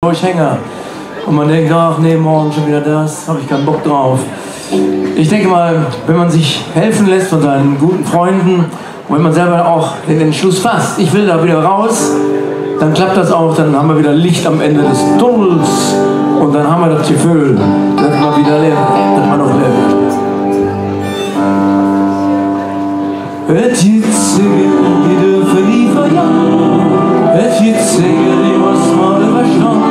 Durchhänger. Und man denkt, ach nee, morgen schon wieder das, habe ich keinen Bock drauf. Ich denke mal, wenn man sich helfen lässt von seinen guten Freunden und wenn man selber auch den Entschluss fasst, ich will da wieder raus, dann klappt das auch, dann haben wir wieder Licht am Ende des Tunnels und dann haben wir das Gefühl, dass man wieder lebt, dass man noch lebt. Het gibt Züge, die dürfen nie verjagen. Het gibt Züge, die muss man überstehen.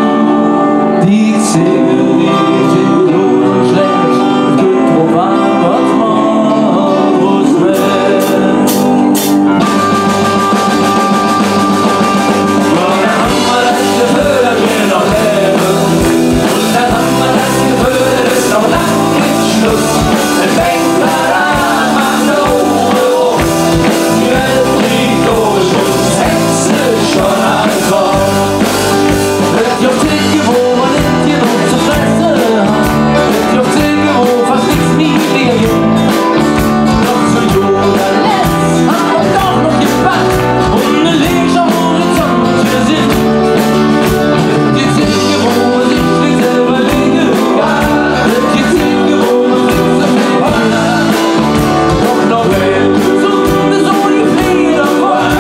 Die Züge, die sind gut und schlecht. Es gibt drauf an, was man muss werden. Ja, dann haben wir das Gefühl, dass wir noch leben. Und dann haben wir das Gefühl, es ist noch lang nicht Schluss. Es fängt gerade an, man so. Die Welt fliegt durch uns, Hexe schon am Kopf. Es gibt Dinge, wo man nicht genug zu fressen hat. Es gibt Dinge, wo fast nichts mehr gibt. Doch zu guter Letzt haben wir doch noch gepackt und eine Licht am Horizont wir sind. Es gibt Dinge, wo man sich nicht selber legen kann. Es gibt Dinge, wo man sich so viel verlangt. Doch noch wenn gesund ist, so die Feder voll.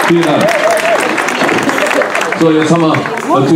Vielen Dank. So, jetzt haben wir natürlich